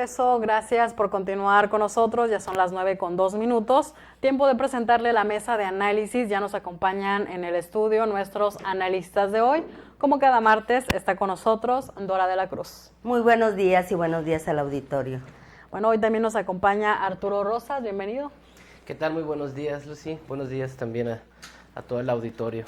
regreso, gracias por continuar con nosotros, ya son las 9:02. Tiempo de presentarle la mesa de análisis, ya nos acompañan en el estudio nuestros analistas de hoy. Como cada martes está con nosotros Dora de la Cruz. Muy buenos días y buenos días al auditorio. Bueno, hoy también nos acompaña Arturo Rosas, bienvenido. ¿Qué tal? Muy buenos días, Lucy. Buenos días también a todo el auditorio.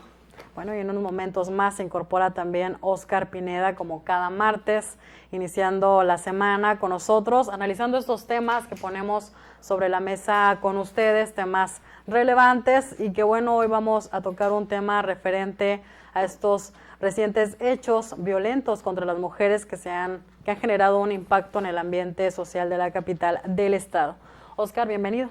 Bueno, y en unos momentos más se incorpora también Oscar Pineda, como cada martes, iniciando la semana con nosotros, analizando estos temas que ponemos sobre la mesa con ustedes, temas relevantes, y que bueno, hoy vamos a tocar un tema referente a estos recientes hechos violentos contra las mujeres que han generado un impacto en el ambiente social de la capital del estado. Oscar, bienvenido.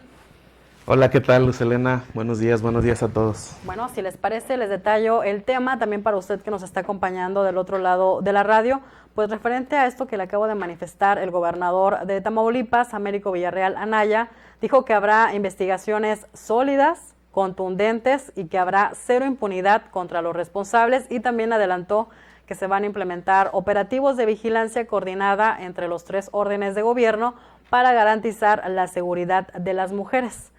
Hola, ¿qué tal, Luz Helena? Buenos días a todos. Bueno, si les parece, les detallo el tema también para usted que nos está acompañando del otro lado de la radio, pues referente a esto que le acabo de manifestar el gobernador de Tamaulipas, Américo Villarreal Anaya, dijo que habrá investigaciones sólidas, contundentes y que habrá cero impunidad contra los responsables, y también adelantó que se van a implementar operativos de vigilancia coordinada entre los 3 órdenes de gobierno para garantizar la seguridad de las mujeres.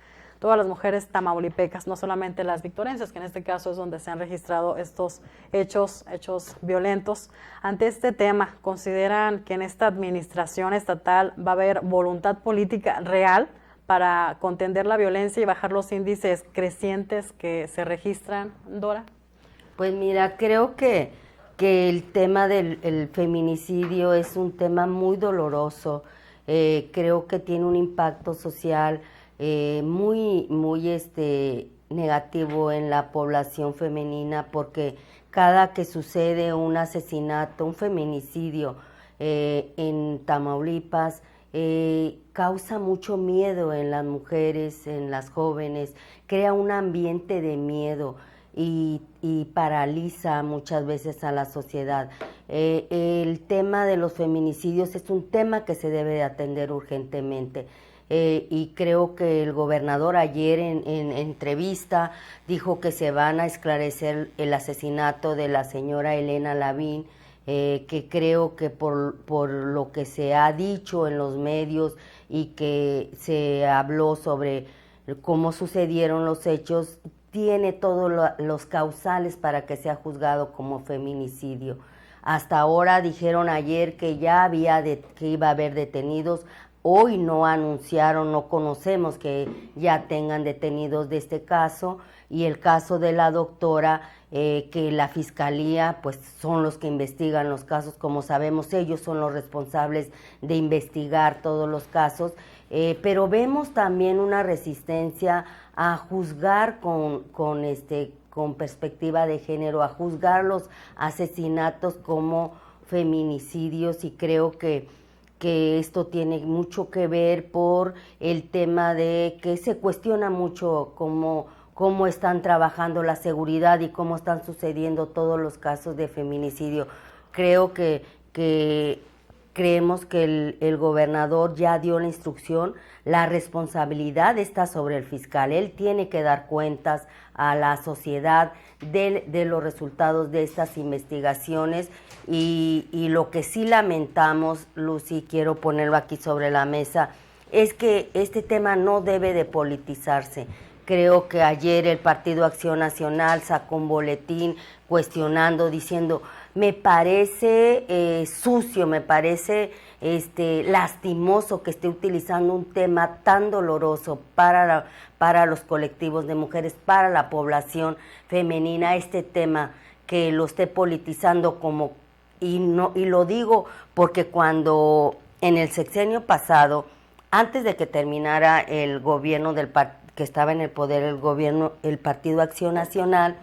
Todas las mujeres tamaulipecas, no solamente las victorenses, que en este caso es donde se han registrado estos hechos violentos. Ante este tema, ¿consideran que en esta administración estatal va a haber voluntad política real para contender la violencia y bajar los índices crecientes que se registran, Dora? Pues mira, creo que el tema del feminicidio es un tema muy doloroso. Creo que tiene un impacto social muy negativo en la población femenina, porque cada que sucede un asesinato, un feminicidio en Tamaulipas, causa mucho miedo en las mujeres, en las jóvenes, crea un ambiente de miedo y paraliza muchas veces a la sociedad. El tema de los feminicidios es un tema que se debe de atender urgentemente. Y creo que el gobernador ayer en entrevista dijo que se van a esclarecer el asesinato de la señora Elena Lavín, que creo que por lo que se ha dicho en los medios y que se habló sobre cómo sucedieron los hechos, tiene todos los causales para que sea juzgado como feminicidio. Hasta ahora dijeron ayer que ya que iba a haber detenidos. Hoy no anunciaron, no conocemos que ya tengan detenidos de este caso, y el caso de la doctora, que la fiscalía pues son los que investigan los casos, como sabemos ellos son los responsables de investigar todos los casos, pero vemos también una resistencia a juzgar con perspectiva de género, a juzgar los asesinatos como feminicidios, y creo que esto tiene mucho que ver por el tema de que se cuestiona mucho cómo están trabajando la seguridad y cómo están sucediendo todos los casos de feminicidio. Creo que creemos que el gobernador ya dio la instrucción, la responsabilidad está sobre el fiscal, él tiene que dar cuentas a la sociedad de los resultados de estas investigaciones, y lo que sí lamentamos, Lucy, quiero ponerlo aquí sobre la mesa, es que este tema no debe de politizarse. Creo que ayer el Partido Acción Nacional sacó un boletín cuestionando, diciendo, me parece sucio, me parece lastimoso que esté utilizando un tema tan doloroso para los colectivos de mujeres, para la población femenina, este tema que lo esté politizando y lo digo porque cuando en el sexenio pasado, antes de que terminara el gobierno que estaba en el poder el Partido Acción Nacional,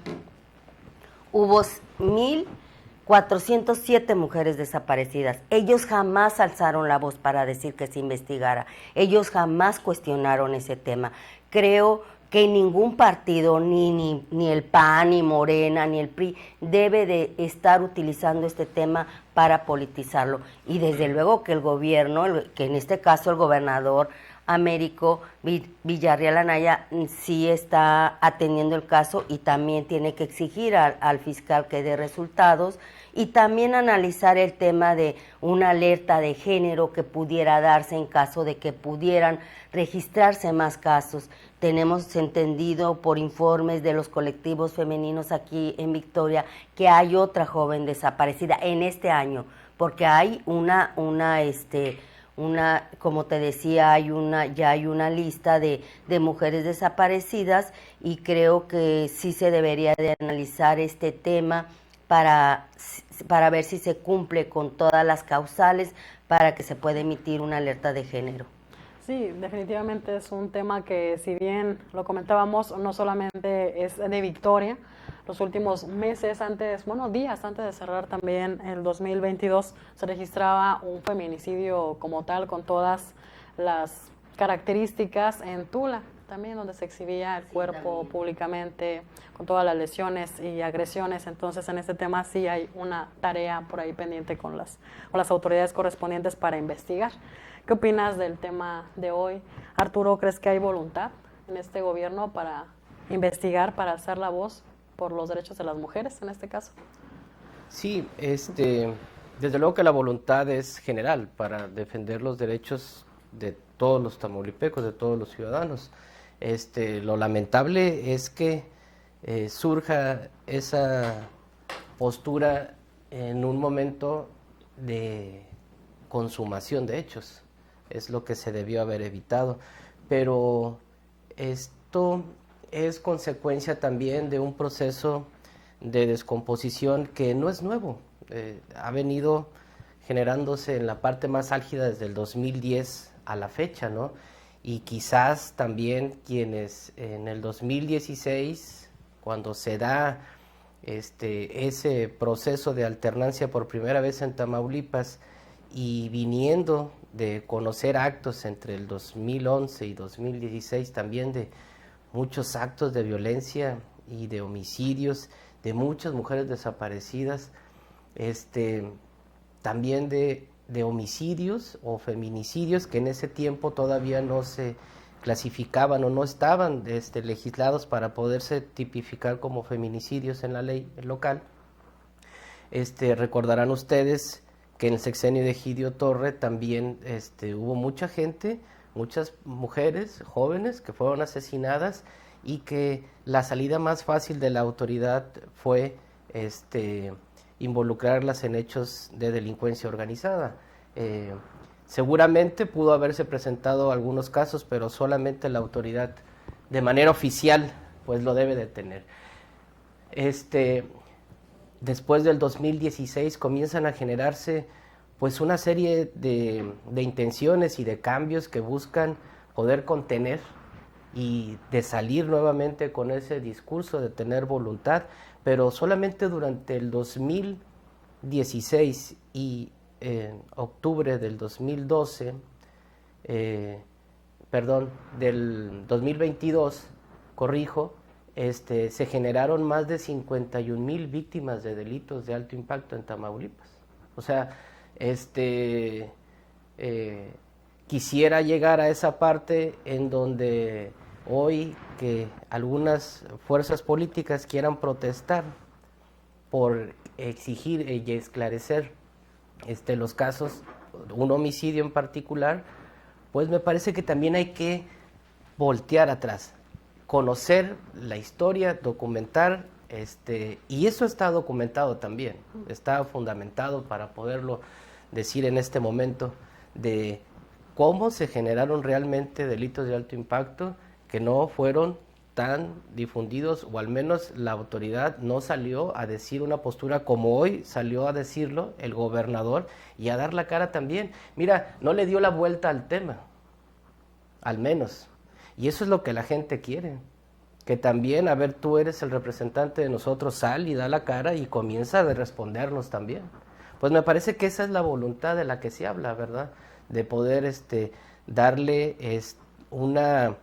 hubo 1,407 mujeres desaparecidas. Ellos jamás alzaron la voz para decir que se investigara. Ellos jamás cuestionaron ese tema. Creo que ningún partido, ni el PAN, ni Morena, ni el PRI, debe de estar utilizando este tema para politizarlo. Y desde luego que el gobierno, que en este caso el gobernador, Américo Villarreal Anaya sí está atendiendo el caso y también tiene que exigir al fiscal que dé resultados y también analizar el tema de una alerta de género que pudiera darse en caso de que pudieran registrarse más casos. Tenemos entendido por informes de los colectivos femeninos aquí en Victoria que hay otra joven desaparecida en este año, porque hay como te decía, ya hay una lista de mujeres desaparecidas y creo que sí se debería de analizar este tema para ver si se cumple con todas las causales para que se pueda emitir una alerta de género. Sí, definitivamente es un tema que, si bien lo comentábamos, no solamente es de Victoria. Los últimos meses días antes de cerrar también el 2022, se registraba un feminicidio como tal, con todas las características en Tula, también donde se exhibía el cuerpo públicamente, con todas las lesiones y agresiones. Entonces, en este tema sí hay una tarea por ahí pendiente con las autoridades correspondientes para investigar. ¿Qué opinas del tema de hoy? Arturo, ¿crees que hay voluntad en este gobierno para investigar, para alzar la voz por los derechos de las mujeres en este caso? Sí, desde luego que la voluntad es general para defender los derechos de todos los tamaulipecos, de todos los ciudadanos. Lo lamentable es que surja esa postura en un momento de consumación de hechos. Es lo que se debió haber evitado. Pero esto es consecuencia también de un proceso de descomposición que no es nuevo. Ha venido generándose en la parte más álgida desde el 2010 a la fecha, ¿no? Y quizás también quienes en el 2016, cuando se da ese proceso de alternancia por primera vez en Tamaulipas, y viniendo de conocer actos entre el 2011 y 2016 también de muchos actos de violencia y de homicidios, de muchas mujeres desaparecidas, también de homicidios o feminicidios que en ese tiempo todavía no se clasificaban o no estaban legislados para poderse tipificar como feminicidios en la ley local. Recordarán ustedes que en el sexenio de Egidio Torre también hubo mucha gente, muchas mujeres jóvenes que fueron asesinadas y que la salida más fácil de la autoridad fue involucrarlas en hechos de delincuencia organizada. Seguramente pudo haberse presentado algunos casos, pero solamente la autoridad de manera oficial pues lo debe de tener. Después del 2016 comienzan a generarse pues una serie de intenciones y de cambios que buscan poder contener y de salir nuevamente con ese discurso de tener voluntad, pero solamente durante el 2016 y en octubre del 2012, del 2022, corrijo, se generaron más de 51,000 víctimas de delitos de alto impacto en Tamaulipas. O sea, quisiera llegar a esa parte en donde hoy que algunas fuerzas políticas quieran protestar por exigir y esclarecer los casos, un homicidio en particular, pues me parece que también hay que voltear atrás, conocer la historia, documentar, y eso está documentado también, está fundamentado para poderlo decir en este momento, de cómo se generaron realmente delitos de alto impacto que no fueron tan difundidos, o al menos la autoridad no salió a decir una postura como hoy salió a decirlo el gobernador, y a dar la cara también. Mira, no le dio la vuelta al tema, al menos, y eso es lo que la gente quiere, que también, a ver, tú eres el representante de nosotros, sal y da la cara y comienza a respondernos también. Pues me parece que esa es la voluntad de la que se habla, ¿verdad? De poder darle una...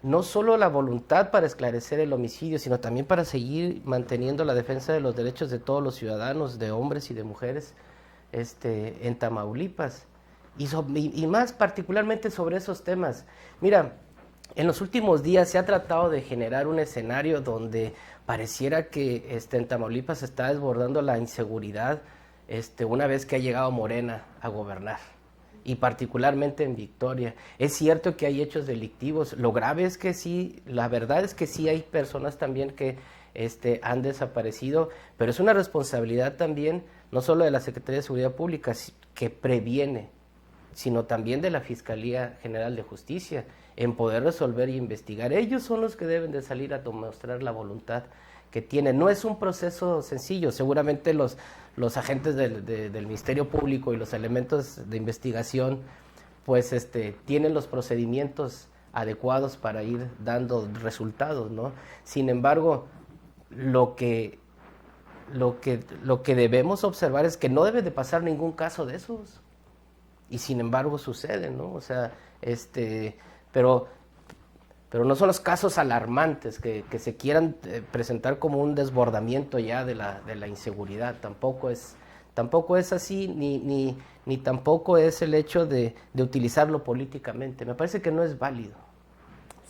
no solo la voluntad para esclarecer el homicidio, sino también para seguir manteniendo la defensa de los derechos de todos los ciudadanos, de hombres y de mujeres, en Tamaulipas. y más particularmente sobre esos temas. Mira, en los últimos días se ha tratado de generar un escenario donde pareciera que en Tamaulipas se está desbordando la inseguridad una vez que ha llegado Morena a gobernar, y particularmente en Victoria. Es cierto que hay hechos delictivos, lo grave es que sí, la verdad es que sí hay personas también que han desaparecido, pero es una responsabilidad también, no solo de la Secretaría de Seguridad Pública, que previene, sino también de la Fiscalía General de Justicia, en poder resolver y investigar. Ellos son los que deben de salir a mostrar la voluntad que tienen. No es un proceso sencillo, seguramente los agentes del Ministerio Público y los elementos de investigación pues tienen los procedimientos adecuados para ir dando resultados, ¿no? Sin embargo, lo que debemos observar es que no debe de pasar ningún caso de esos, y sin embargo sucede, ¿no? O sea, pero no son los casos alarmantes que se quieran presentar como un desbordamiento ya de la inseguridad. Tampoco es así, ni tampoco es el hecho de utilizarlo políticamente. Me parece que no es válido.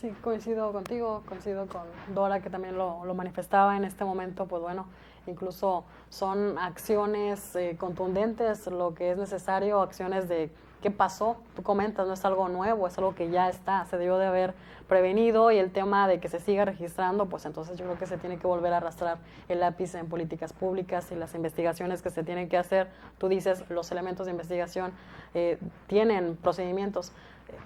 Sí, coincido contigo, coincido con Dora, que también lo manifestaba en este momento. Pues bueno, incluso son acciones contundentes lo que es necesario, acciones de qué pasó. Tú comentas, no es algo nuevo, es algo que ya está, se debió de haber prevenido, y el tema de que se siga registrando, pues entonces yo creo que se tiene que volver a arrastrar el lápiz en políticas públicas y las investigaciones que se tienen que hacer. Tú dices, los elementos de investigación tienen procedimientos.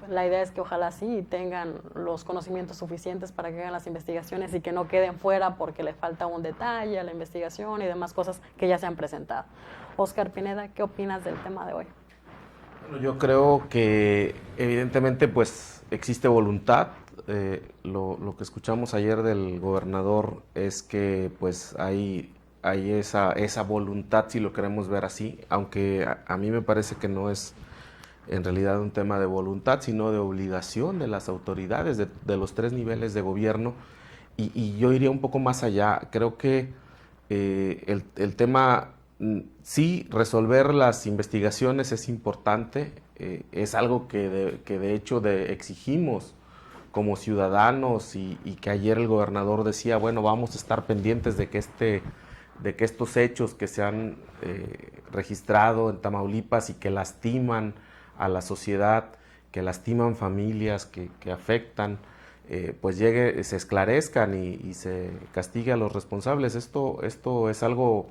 La idea es que ojalá sí tengan los conocimientos suficientes para que hagan las investigaciones y que no queden fuera porque le falta un detalle a la investigación y demás cosas que ya se han presentado. Oscar Pineda, ¿qué opinas del tema de hoy? Bueno, yo creo que evidentemente pues existe voluntad. Lo que escuchamos ayer del gobernador es que pues hay esa voluntad, si lo queremos ver así, aunque a mí me parece que no es en realidad un tema de voluntad, sino de obligación de las autoridades de los tres niveles de gobierno, y yo iría un poco más allá. Creo que el tema, sí, resolver las investigaciones es importante, es algo que de hecho exigimos como ciudadanos, y que ayer el gobernador decía, bueno, vamos a estar pendientes de que estos hechos que se han registrado en Tamaulipas y que lastiman a la sociedad, que lastiman familias, que afectan, pues se esclarezcan y se castigue a los responsables. Esto es algo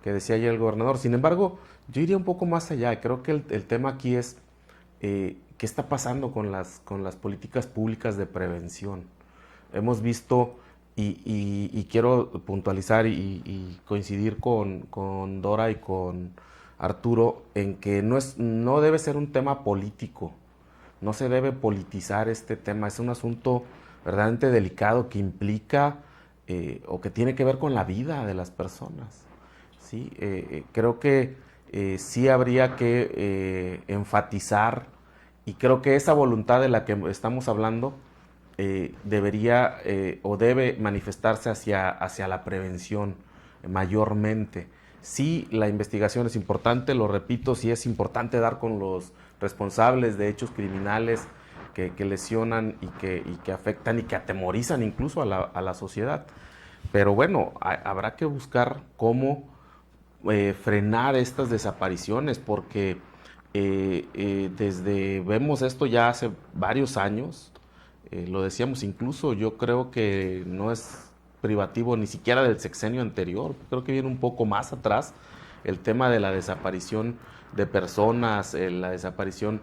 que decía ayer el gobernador. Sin embargo, yo iría un poco más allá. Creo que el tema aquí es qué está pasando con las políticas públicas de prevención. Hemos visto, y quiero puntualizar y coincidir con Dora y con Arturo, en que no debe ser un tema político, no se debe politizar este tema. Es un asunto verdaderamente delicado que implica o que tiene que ver con la vida de las personas, ¿sí? Creo que sí habría que enfatizar, y creo que esa voluntad de la que estamos hablando debería o debe manifestarse hacia la prevención mayormente. Sí, la investigación es importante, lo repito, sí es importante dar con los responsables de hechos criminales que lesionan y que afectan y que atemorizan incluso a la sociedad. Pero bueno, habrá que buscar cómo frenar estas desapariciones, porque vemos esto ya hace varios años, lo decíamos incluso, yo creo que no es privativo ni siquiera del sexenio anterior, creo que viene un poco más atrás el tema de la desaparición de personas, la desaparición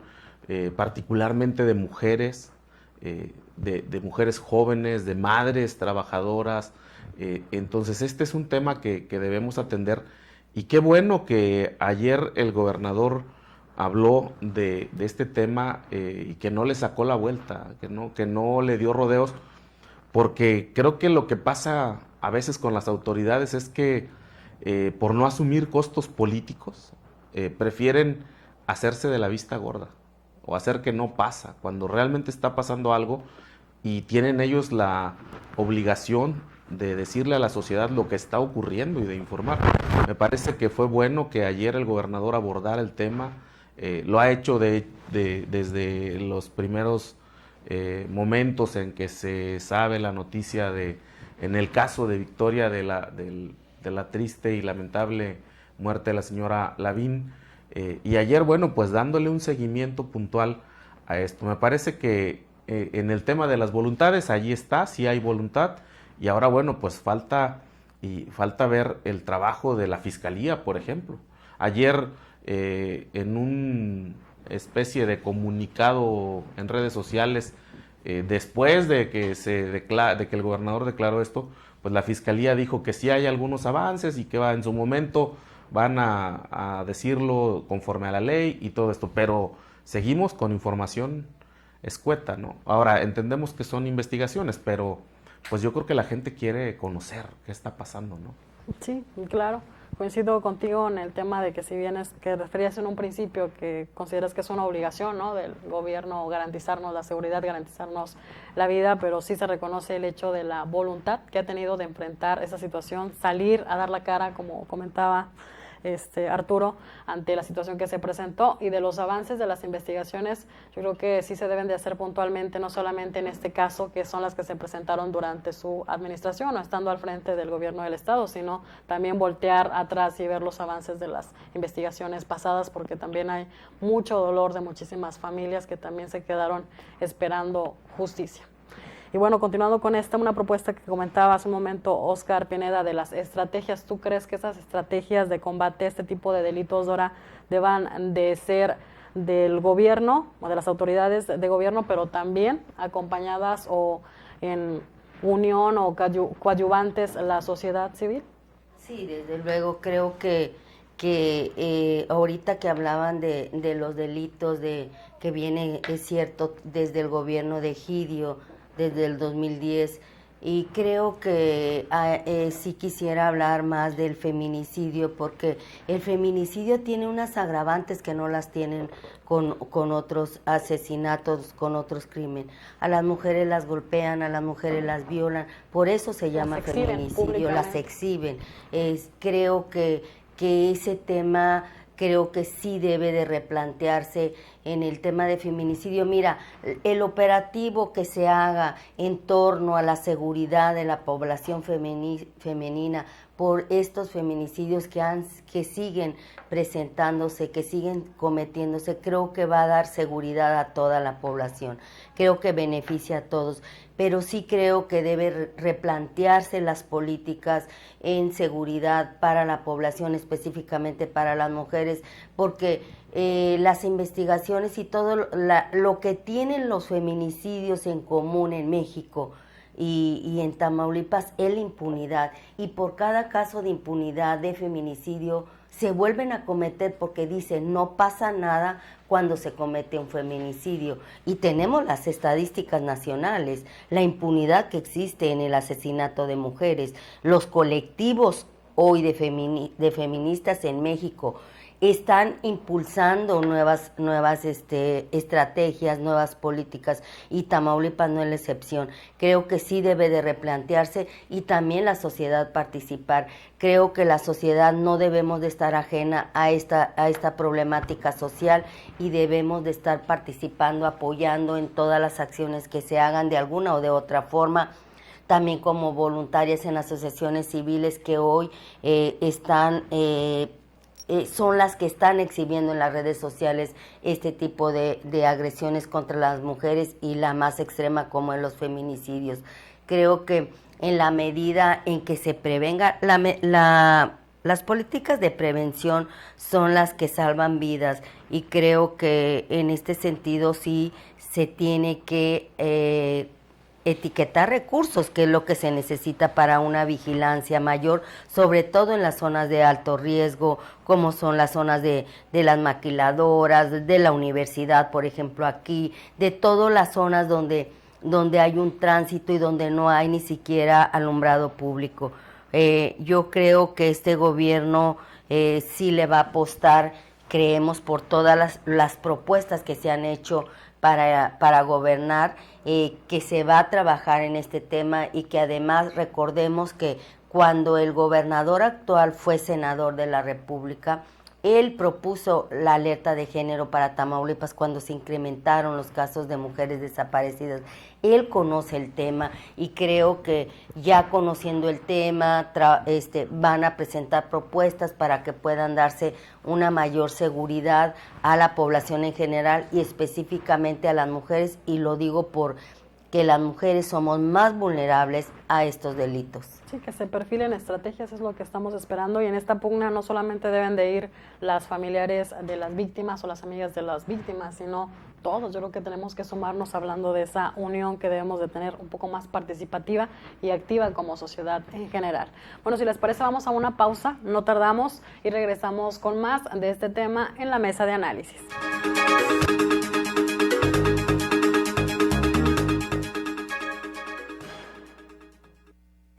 particularmente de mujeres, de mujeres jóvenes, de madres trabajadoras. Entonces este es un tema que debemos atender, y qué bueno que ayer el gobernador habló de este tema y que no le sacó la vuelta, que no le dio rodeos, porque creo que lo que pasa a veces con las autoridades es que por no asumir costos políticos prefieren hacerse de la vista gorda o hacer que no pasa, cuando realmente está pasando algo y tienen ellos la obligación de decirle a la sociedad lo que está ocurriendo y de informar. Me parece que fue bueno que ayer el gobernador abordara el tema, lo ha hecho desde los primeros momentos en que se sabe la noticia en el caso de Victoria de la triste y lamentable muerte de la señora Lavín, y ayer, bueno, pues dándole un seguimiento puntual a esto. Me parece que en el tema de las voluntades, allí está, sí hay voluntad, y ahora, bueno, pues falta ver el trabajo de la Fiscalía, por ejemplo. Ayer, en una especie de comunicado en redes sociales, después de que el gobernador declaró esto, pues la Fiscalía dijo que sí hay algunos avances y que en su momento van a decirlo conforme a la ley y todo esto, pero seguimos con información escueta, ¿no? Ahora, entendemos que son investigaciones, pero pues yo creo que la gente quiere conocer qué está pasando, ¿no? Sí, claro. Coincido contigo en el tema de que si bien es que referías en un principio que consideras que es una obligación, ¿no?, del gobierno garantizarnos la seguridad, garantizarnos la vida, pero sí se reconoce el hecho de la voluntad que ha tenido de enfrentar esa situación, salir a dar la cara, como comentaba Arturo, ante la situación que se presentó, y de los avances de las investigaciones, yo creo que sí se deben de hacer puntualmente, no solamente en este caso, que son las que se presentaron durante su administración o estando al frente del gobierno del estado, sino también voltear atrás y ver los avances de las investigaciones pasadas, porque también hay mucho dolor de muchísimas familias que también se quedaron esperando justicia. Y bueno, continuando con una propuesta que comentaba hace un momento Oscar Pineda de las estrategias, ¿tú crees que esas estrategias de combate a este tipo de delitos, Dora, deban de ser del gobierno o de las autoridades de gobierno, pero también acompañadas o en unión o coadyuvantes la sociedad civil? Sí, desde luego, creo que ahorita que hablaban de los delitos que viene, es cierto, desde el gobierno de Egidio, desde el 2010, y creo que sí quisiera hablar más del feminicidio, porque el feminicidio tiene unas agravantes que no las tienen con otros asesinatos, con otros crímenes. A las mujeres las golpean, a las mujeres las violan, por eso se llama feminicidio, las exhiben. Creo que ese tema, creo que sí debe de replantearse en el tema de feminicidio. Mira, el operativo que se haga en torno a la seguridad de la población femenina por estos feminicidios que siguen presentándose, que siguen cometiéndose, creo que va a dar seguridad a toda la población, creo que beneficia a todos, pero sí creo que debe replantearse las políticas en seguridad para la población, específicamente para las mujeres, porque las investigaciones y todo lo que tienen los feminicidios en común en México y en Tamaulipas es la impunidad, y por cada caso de impunidad, de feminicidio, se vuelven a cometer porque dicen no pasa nada cuando se comete un feminicidio, y tenemos las estadísticas nacionales, la impunidad que existe en el asesinato de mujeres, los colectivos hoy de feministas en México están impulsando nuevas estrategias, nuevas políticas, y Tamaulipas no es la excepción. Creo que sí debe de replantearse y también la sociedad participar. Creo que la sociedad no debemos de estar ajena a esta problemática social, y debemos de estar participando, apoyando en todas las acciones que se hagan de alguna o de otra forma, también como voluntarias en asociaciones civiles que hoy son las que están exhibiendo en las redes sociales este tipo de agresiones contra las mujeres, y la más extrema como en los feminicidios. Creo que en la medida en que se prevenga, las políticas de prevención son las que salvan vidas, y creo que en este sentido sí se tiene que etiquetar recursos, que es lo que se necesita para una vigilancia mayor, sobre todo en las zonas de alto riesgo, como son las zonas de las maquiladoras, de la universidad, por ejemplo, aquí, de todas las zonas donde hay un tránsito y donde no hay ni siquiera alumbrado público. Yo creo que este gobierno sí le va a apostar, creemos, por todas las propuestas que se han hecho para gobernar, que se va a trabajar en este tema, y que además recordemos que cuando el gobernador actual fue senador de la República, Él propuso la alerta de género para Tamaulipas cuando se incrementaron los casos de mujeres desaparecidas. Él conoce el tema y creo que ya conociendo el tema van a presentar propuestas para que puedan darse una mayor seguridad a la población en general y específicamente a las mujeres, y lo digo porque las mujeres somos más vulnerables a estos delitos. Sí, que se perfilen estrategias es lo que estamos esperando, y en esta pugna no solamente deben de ir las familiares de las víctimas o las amigas de las víctimas, sino todos. Yo creo que tenemos que sumarnos hablando de esa unión que debemos de tener un poco más participativa y activa como sociedad en general. Bueno, si les parece, vamos a una pausa, no tardamos y regresamos con más de este tema en la mesa de análisis.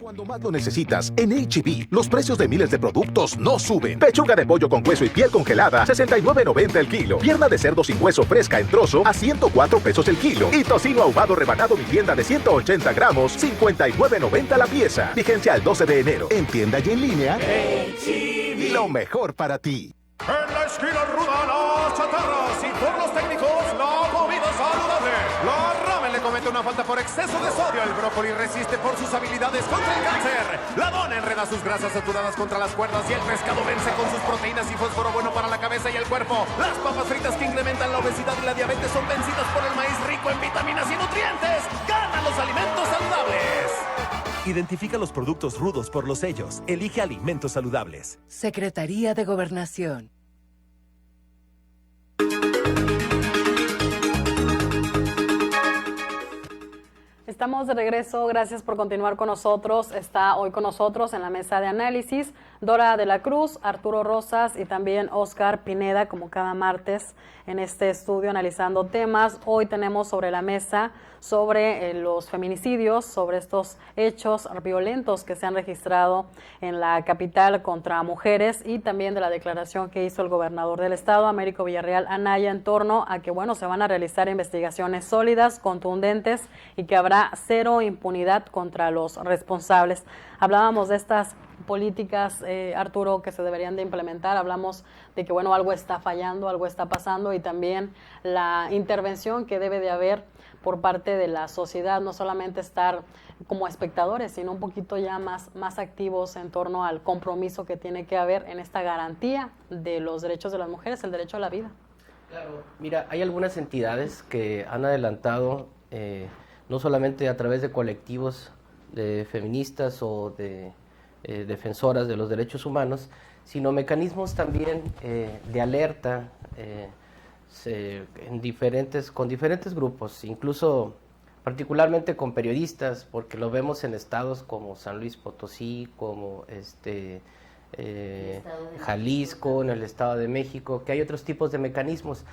Cuando más lo necesitas, en H-E-B, los precios de miles de productos no suben. Pechuga de pollo con hueso y piel congelada, $69.90 el kilo. Pierna de cerdo sin hueso fresca en trozo, a $104 el kilo. Y tocino ahumado rebanado mi tienda de 180 gramos, $59.90 la pieza. Vigencia al 12 de enero. En tienda y en línea. H-E-B. Lo mejor para ti. En la esquina ruda, las chatarras, y por los técnicos, la comida saludable. La ramen le comete una falta por exceso de sodio. El brócoli resiste por sus habilidades contra el cáncer. La dona enreda sus grasas saturadas contra las cuerdas, y el pescado vence con sus proteínas y fósforo bueno para la cabeza y el cuerpo. Las papas fritas que incrementan la obesidad y la diabetes son vencidas por el maíz rico en vitaminas y nutrientes. ¡Ganan los alimentos saludables! Identifica los productos rudos por los sellos. Elige alimentos saludables. Secretaría de Gobernación. Estamos de regreso, gracias por continuar con nosotros. Está hoy con nosotros en la mesa de análisis Dora de la Cruz, Arturo Rosas y también Oscar Pineda, como cada martes en este estudio analizando temas. Hoy tenemos sobre la mesa sobre los feminicidios, sobre estos hechos violentos que se han registrado en la capital contra mujeres, y también de la declaración que hizo el gobernador del estado, Américo Villarreal Anaya, en torno a que, bueno, se van a realizar investigaciones sólidas, contundentes, y que habrá cero impunidad contra los responsables. Hablábamos de estas políticas, Arturo, que se deberían de implementar. Hablamos de que, bueno, algo está fallando, algo está pasando, y también la intervención que debe de haber por parte de la sociedad, no solamente estar como espectadores, sino un poquito ya más activos en torno al compromiso que tiene que haber en esta garantía de los derechos de las mujeres, el derecho a la vida. Claro, mira, hay algunas entidades que han adelantado, no solamente a través de colectivos de feministas o de defensoras de los derechos humanos, sino mecanismos también de alerta con diferentes grupos, incluso particularmente con periodistas, porque lo vemos en estados como San Luis Potosí, como Jalisco, en el Estado de México, que hay otros tipos de mecanismos.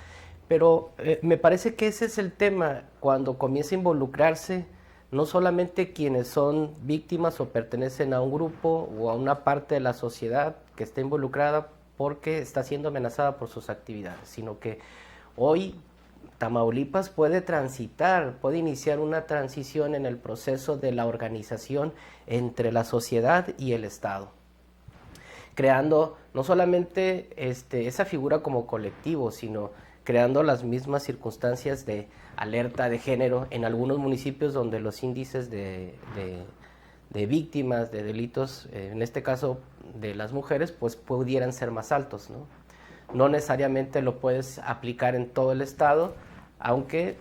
Pero me parece que ese es el tema, cuando comienza a involucrarse no solamente quienes son víctimas o pertenecen a un grupo o a una parte de la sociedad que está involucrada porque está siendo amenazada por sus actividades, sino que hoy Tamaulipas puede iniciar una transición en el proceso de la organización entre la sociedad y el Estado, creando no solamente esa figura como colectivo, sino creando las mismas circunstancias de alerta de género en algunos municipios donde los índices de víctimas de delitos, en este caso de las mujeres, pues pudieran ser más altos, ¿no? No necesariamente lo puedes aplicar en todo el estado, aunque,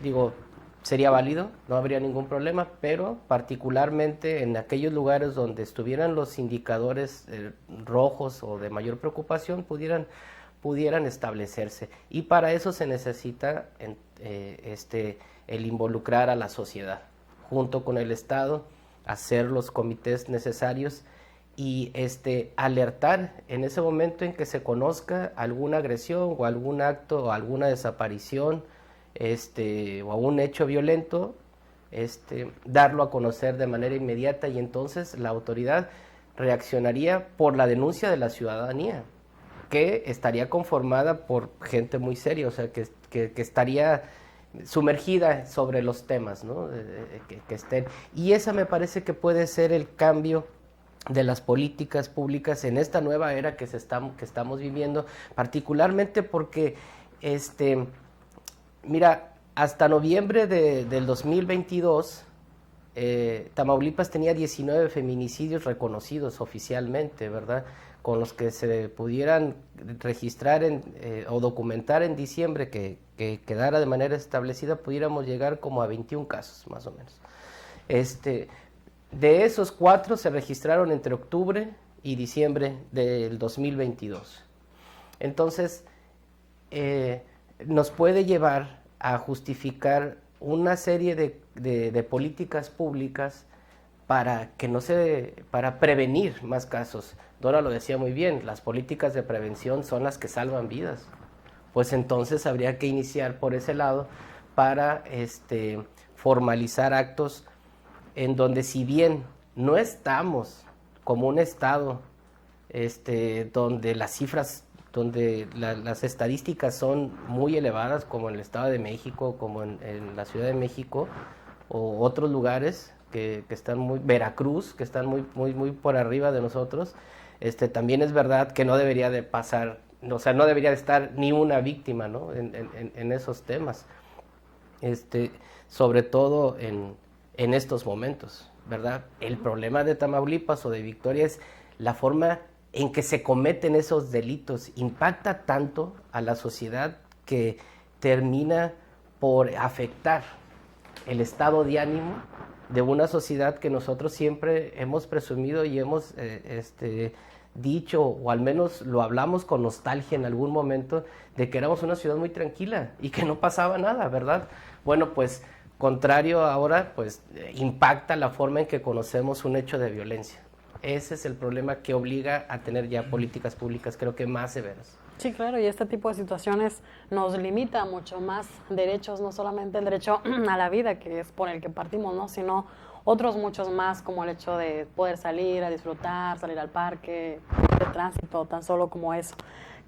sería válido, no habría ningún problema, pero particularmente en aquellos lugares donde estuvieran los indicadores rojos o de mayor preocupación, pudieran establecerse, y para eso se necesita el involucrar a la sociedad junto con el Estado, hacer los comités necesarios y alertar en ese momento en que se conozca alguna agresión o algún acto o alguna desaparición o un hecho violento, darlo a conocer de manera inmediata, y entonces la autoridad reaccionaría por la denuncia de la ciudadanía, que estaría conformada por gente muy seria, o sea, que estaría sumergida sobre los temas, ¿no? Que estén. Y esa me parece que puede ser el cambio de las políticas públicas en esta nueva era que estamos viviendo, particularmente porque, mira, hasta noviembre del 2022, Tamaulipas tenía 19 feminicidios reconocidos oficialmente, ¿verdad?, con los que se pudieran registrar o documentar en diciembre que quedara de manera establecida, pudiéramos llegar como a 21 casos, más o menos. De esos 4 se registraron entre octubre y diciembre del 2022. Entonces, nos puede llevar a justificar una serie de políticas públicas para prevenir más casos. Dora lo decía muy bien, las políticas de prevención son las que salvan vidas. Pues entonces habría que iniciar por ese lado para formalizar actos en donde, si bien no estamos como un estado donde las cifras, donde las estadísticas son muy elevadas, como en el Estado de México, como en la Ciudad de México, o otros lugares que están Veracruz, que están muy por arriba de nosotros, también es verdad que no debería de pasar, o sea, no debería de estar ni una víctima, ¿no?, en esos temas, sobre todo en estos momentos, ¿verdad? El problema de Tamaulipas o de Victoria es la forma en que se cometen esos delitos. Impacta tanto a la sociedad que termina por afectar el estado de ánimo de una sociedad que nosotros siempre hemos presumido y hemos dicho, o al menos lo hablamos con nostalgia en algún momento, de que éramos una ciudad muy tranquila y que no pasaba nada, ¿verdad? Bueno, pues contrario ahora, pues impacta la forma en que conocemos un hecho de violencia. Ese es el problema que obliga a tener ya políticas públicas, creo que más severas. Sí, claro, y este tipo de situaciones nos limita mucho más derechos, no solamente el derecho a la vida, que es por el que partimos, ¿no?, sino otros muchos más, como el hecho de poder salir a disfrutar, salir al parque, de tránsito, tan solo como eso.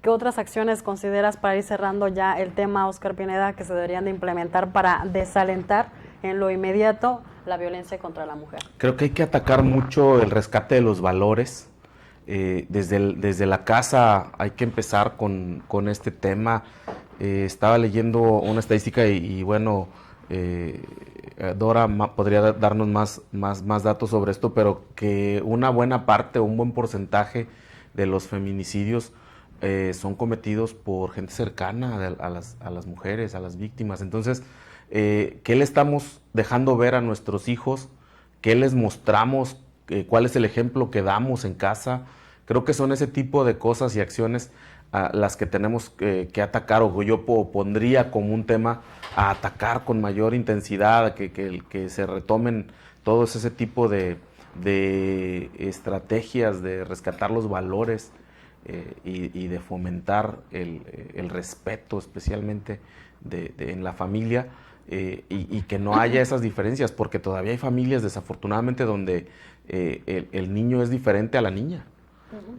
¿Qué otras acciones consideras, para ir cerrando ya el tema, Óscar Pineda, que se deberían de implementar para desalentar en lo inmediato la violencia contra la mujer? Creo que hay que atacar mucho el rescate de los valores. Desde la casa hay que empezar con este tema. Estaba leyendo una estadística y bueno, Dora podría darnos más datos sobre esto, pero que una buena parte o un buen porcentaje de los feminicidios son cometidos por gente cercana a las mujeres, a las víctimas. Entonces, ¿qué le estamos dejando ver a nuestros hijos? ¿Qué les mostramos? ¿Cuál es el ejemplo que damos en casa? Creo que son ese tipo de cosas y acciones las que tenemos que atacar, o yo pondría como un tema a atacar con mayor intensidad, que se retomen todos ese tipo de estrategias de rescatar los valores y de fomentar el respeto, especialmente en la familia, y que no haya esas diferencias, porque todavía hay familias, desafortunadamente, donde el niño es diferente a la niña.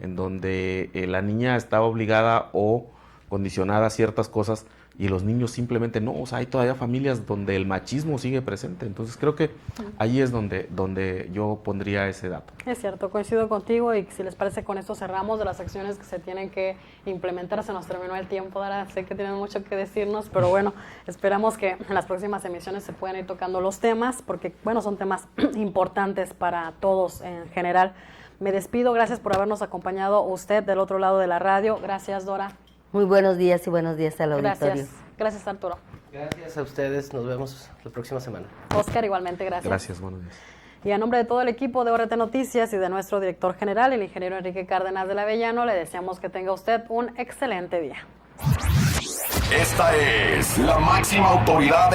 En donde la niña estaba obligada o condicionada a ciertas cosas y los niños simplemente no. O sea, hay todavía familias donde el machismo sigue presente. Entonces creo que ahí es donde yo pondría ese dato. Es cierto, coincido contigo, y si les parece, con esto cerramos de las acciones que se tienen que implementar. Se nos terminó el tiempo, Dara, sé que tienen mucho que decirnos, pero bueno, esperamos que en las próximas emisiones se puedan ir tocando los temas, porque bueno, son temas importantes para todos en general. Me despido, gracias por habernos acompañado usted del otro lado de la radio. Gracias, Dora. Muy buenos días y buenos días al auditorio. Gracias, Arturo. Gracias a ustedes, nos vemos la próxima semana. Óscar, igualmente, gracias. Gracias, buenos días. Y a nombre de todo el equipo de ORT Noticias y de nuestro director general, el ingeniero Enrique Cárdenas de la Avellano, le deseamos que tenga usted un excelente día. Esta es la máxima autoridad